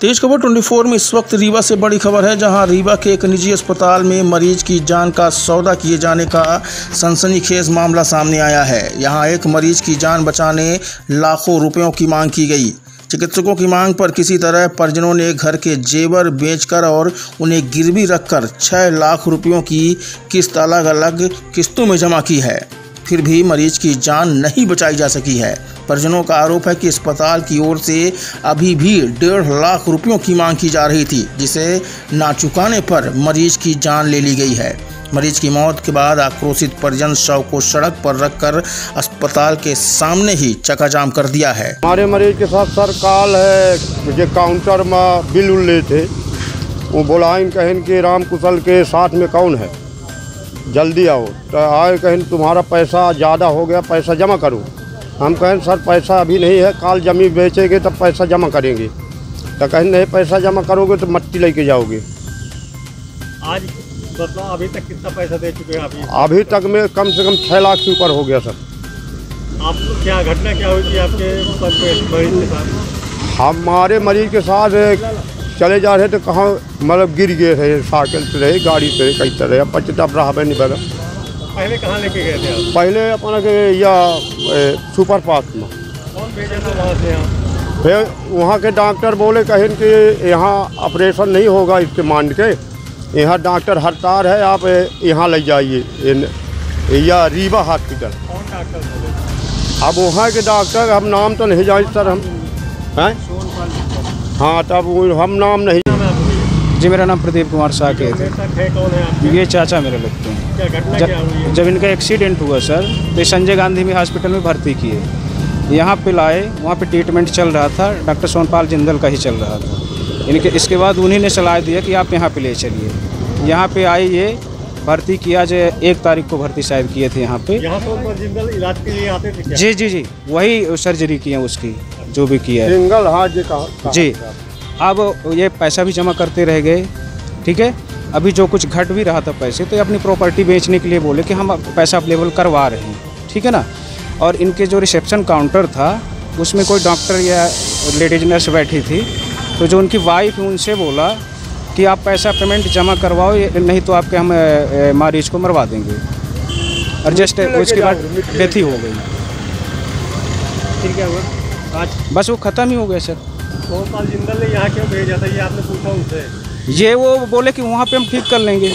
तेज खबर 24 में इस वक्त रीवा से बड़ी खबर है, जहां रीवा के एक निजी अस्पताल में मरीज की जान का सौदा किए जाने का सनसनीखेज मामला सामने आया है। यहां एक मरीज की जान बचाने लाखों रुपयों की मांग की गई। चिकित्सकों की मांग पर किसी तरह परिजनों ने घर के जेवर बेचकर और उन्हें गिरवी रखकर 6 लाख रुपयों की किस्त अलग अलग किस्तों में जमा की है, फिर भी मरीज की जान नहीं बचाई जा सकी है। परिजनों का आरोप है कि अस्पताल की ओर से अभी भी 1.5 लाख रुपयों की मांग की जा रही थी, जिसे ना चुकाने पर मरीज की जान ले ली गई है। मरीज की मौत के बाद आक्रोशित परिजन शव को सड़क पर रखकर अस्पताल के सामने ही चकाजाम कर दिया है। हमारे मरीज के साथ सर काल है, जो काउंटर में बिल ले थे, वो बोलाइन कहन कि राम कुशल के साथ में कौन है, जल्दी आओ। तो आए कहन तुम्हारा पैसा ज़्यादा हो गया, पैसा जमा करो। हम कहें सर पैसा अभी नहीं है, काल जमीन बेचेंगे तब पैसा जमा करेंगे। तो कहें नहीं, पैसा जमा करोगे तो मट्टी लेके जाओगे। आज मतलब अभी तक कितना पैसा दे चुके हैं? अभी तक में कम से कम 6 लाख से ऊपर हो गया सर। आप क्या घटना क्या हुई थी आपके मरीज के साथ? हमारे मरीज के साथ चले जा रहे थे, कहाँ मतलब गिर गए थे, साइकिल से रहे, गाड़ी से कई तरह पचता रहा नहीं बना। पहले कहाँ लेके गए थे आप? पहले अपना के या सुपर पार्क में। कौन भेजा था वहाँ से? यहाँ फिर वहाँ के डॉक्टर बोले कहें कि यहाँ ऑपरेशन नहीं होगा इसके मान के, यहाँ डॉक्टर हड़ताल है, आप यहाँ ले जाइए या रीवा हॉस्पिटल। कौन डॉक्टर बोले? अब वहाँ के डॉक्टर हम नाम तो नहीं जाने सर, हम हैं हाँ, तब हम नाम नहीं। जी मेरा नाम प्रदीप कुमार साकेत है। कौन है आपके? ये चाचा मेरे लगते हैं। क्या घटना क्या हुई है? जब इनका एक्सीडेंट हुआ सर, तो संजय गांधी में हॉस्पिटल में भर्ती किए। यहाँ पे लाए, वहाँ पे ट्रीटमेंट चल रहा था, डॉक्टर सोनपाल जिंदल का ही चल रहा था। इनके इसके बाद उन्हीं ने सलाह दिया कि आप यहाँ पे ले चलिए। यहाँ पे आए, ये भर्ती किया, जो 1 तारीख को भर्ती शायद किए थे यहाँ पे। यहाँ सोनपाल जिंदल इलाज के लिए आते थे क्या? जी जी जी, वही सर्जरी की है उसकी, जो भी किया है। सिंगल हाँ जी कहा जी। अब ये पैसा भी जमा करते रह गए, ठीक है। अभी जो कुछ घट भी रहा था पैसे, तो ये अपनी प्रॉपर्टी बेचने के लिए बोले कि हम पैसा अवेलेबल करवा रहे हैं, ठीक है ना। और इनके जो रिसेप्शन काउंटर था, उसमें कोई डॉक्टर या लेडीज नर्स बैठी थी, तो जो उनकी वाइफ उनसे बोला कि आप पैसा पेमेंट जमा करवाओ, नहीं तो आपके हम मरीज को मरवा देंगे। और जस्ट उसके बाद डेथ ही हो गई। फिर क्या हुआ? आज बस वो ख़त्म ही हो गया सर। सोनपाल जिंदल ने यहाँ क्यों भेजा था, ये आपने पूछा उनसे? ये वो बोले कि वहाँ पे हम ठीक कर लेंगे,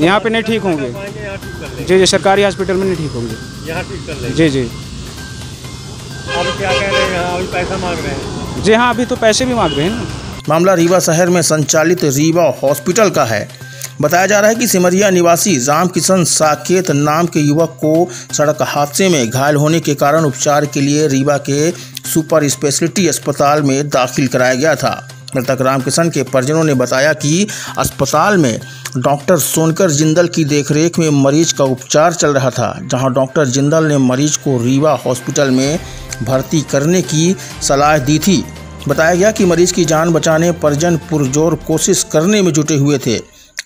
यहाँ पे नहीं ठीक होंगे। यहाँ ठीक कर लेंगे? जी जी, सरकारी हॉस्पिटल में नहीं ठीक होंगे। यहाँ ठीक कर लेंगे? जी जी। अब क्या कह रहे हैं? अभी पैसा मांग रहे हैं? जी हाँ, अभी तो पैसे भी मांग रहे हैं ना। मामला रीवा शहर में संचालित रीवा हॉस्पिटल का है। बताया जा रहा है कि सिमरिया निवासी रामकिशन साकेत नाम के युवक को सड़क हादसे में घायल होने के कारण उपचार के लिए रीवा के सुपर स्पेशलिटी अस्पताल में दाखिल कराया गया था। मृतक रामकिशन के परिजनों ने बताया कि अस्पताल में डॉक्टर सोनकर जिंदल की देखरेख में मरीज का उपचार चल रहा था, जहां डॉक्टर जिंदल ने मरीज को रीवा हॉस्पिटल में भर्ती करने की सलाह दी थी। बताया गया कि मरीज की जान बचाने परिजन पुरजोर कोशिश करने में जुटे हुए थे।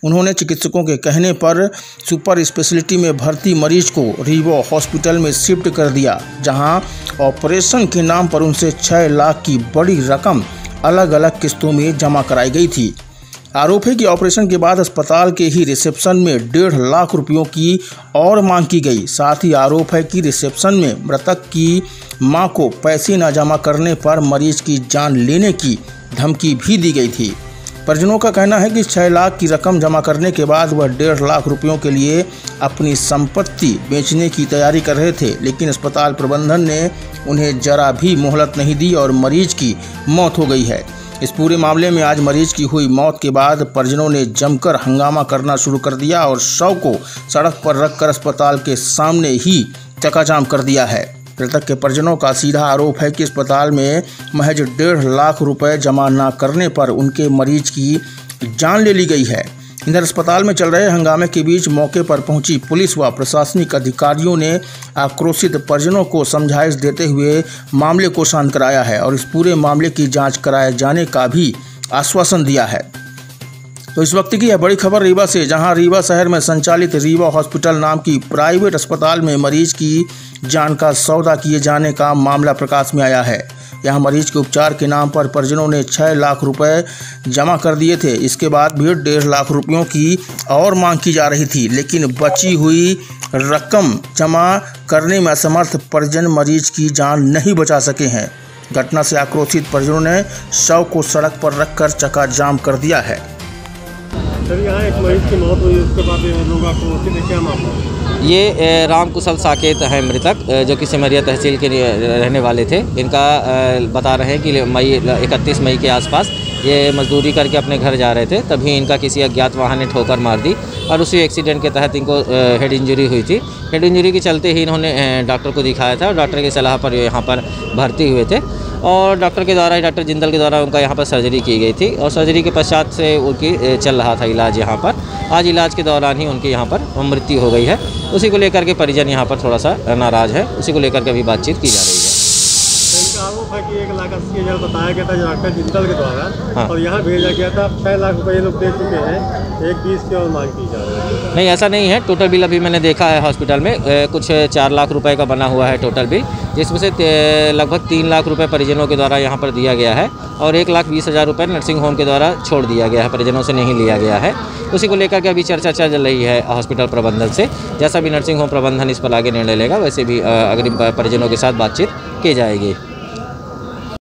उन्होंने चिकित्सकों के कहने पर सुपर स्पेशलिटी में भर्ती मरीज को रीवा हॉस्पिटल में शिफ्ट कर दिया, जहां ऑपरेशन के नाम पर उनसे 6 लाख की बड़ी रकम अलग अलग किस्तों में जमा कराई गई थी। आरोप है कि ऑपरेशन के बाद अस्पताल के ही रिसेप्शन में 1.5 लाख रुपयों की और मांग की गई। साथ ही आरोप है कि रिसेप्शन में मृतक की मां को पैसे न जमा करने पर मरीज की जान लेने की धमकी भी दी गई थी। परिजनों का कहना है कि 6 लाख की रकम जमा करने के बाद वह 1.5 लाख रुपयों के लिए अपनी संपत्ति बेचने की तैयारी कर रहे थे, लेकिन अस्पताल प्रबंधन ने उन्हें जरा भी मोहलत नहीं दी और मरीज की मौत हो गई है। इस पूरे मामले में आज मरीज की हुई मौत के बाद परिजनों ने जमकर हंगामा करना शुरू कर दिया और शव को सड़क पर रखकर अस्पताल के सामने ही चकाजाम कर दिया है। मृतक के परिजनों का सीधा आरोप है कि अस्पताल में महज 1.5 लाख रुपए जमा न करने पर उनके मरीज की जान ले ली गई है। इधर अस्पताल में चल रहे हंगामे के बीच मौके पर पहुंची पुलिस व प्रशासनिक अधिकारियों ने आक्रोशित परिजनों को समझाइश देते हुए मामले को शांत कराया है और इस पूरे मामले की जांच कराए जाने का भी आश्वासन दिया है। तो इस वक्त की यह बड़ी खबर रीवा से, जहां रीवा शहर में संचालित रीवा हॉस्पिटल नाम की प्राइवेट अस्पताल में मरीज की जान का सौदा किए जाने का मामला प्रकाश में आया है। यहाँ मरीज के उपचार के नाम पर परिजनों ने 6 लाख रुपए जमा कर दिए थे। इसके बाद भी 1.5 लाख रुपयों की और मांग की जा रही थी, लेकिन बची हुई रकम जमा करने में असमर्थ परिजन मरीज की जान नहीं बचा सके हैं। घटना से आक्रोशित परिजनों ने शव को सड़क पर रखकर चक्का-जाम कर दिया है। सर, यहाँ एक मरीज की मौत हुई, उसके बाद लोग आक्रोशित है, क्या मामला है? ये राम कुशल साकेत है मृतक, जो कि सिमरिया तहसील के रहने वाले थे। इनका बता रहे हैं कि 31 मई के आसपास ये मजदूरी करके अपने घर जा रहे थे, तभी इनका किसी अज्ञात वाहन ने ठोकर मार दी और उसी एक्सीडेंट के तहत इनको हेड इंजरी हुई थी। हेड इंजरी के चलते ही इन्होंने डॉक्टर को दिखाया था और डॉक्टर की सलाह पर यहाँ पर भर्ती हुए थे और डॉक्टर के द्वारा, डॉक्टर जिंदल के द्वारा उनका यहाँ पर सर्जरी की गई थी और सर्जरी के पश्चात से उनकी चल रहा था इलाज यहाँ पर। आज इलाज के दौरान ही उनकी यहाँ पर मृत्यु हो गई है। उसी को लेकर के परिजन यहाँ पर थोड़ा सा नाराज़ है, उसी को लेकर के अभी बातचीत की जा रही है। इनका आरोप है कि 1,80,000 बताया गया था डॉक्टर जिंदल के द्वारा, हाँ। और यहाँ भेजा गया था। 6 लाख रुपये ये लोग दे चुके हैं, 1,20 की और मांग की जा रही है। नहीं, ऐसा नहीं है। टोटल बिल अभी मैंने देखा है हॉस्पिटल में, कुछ 4 लाख रुपए का बना हुआ है टोटल बिल, जिसमें से लगभग 3 लाख रुपए परिजनों के द्वारा यहाँ पर दिया गया है और 1,20,000 रुपये नर्सिंग होम के द्वारा छोड़ दिया गया है, परिजनों से नहीं लिया गया है। उसी को लेकर के अभी चर्चा चल रही है हॉस्पिटल प्रबंधन से। जैसा भी नर्सिंग होम प्रबंधन इस पर आगे निर्णय लेगा, वैसे भी अग्रिम परिजनों के साथ बातचीत की जाएगी।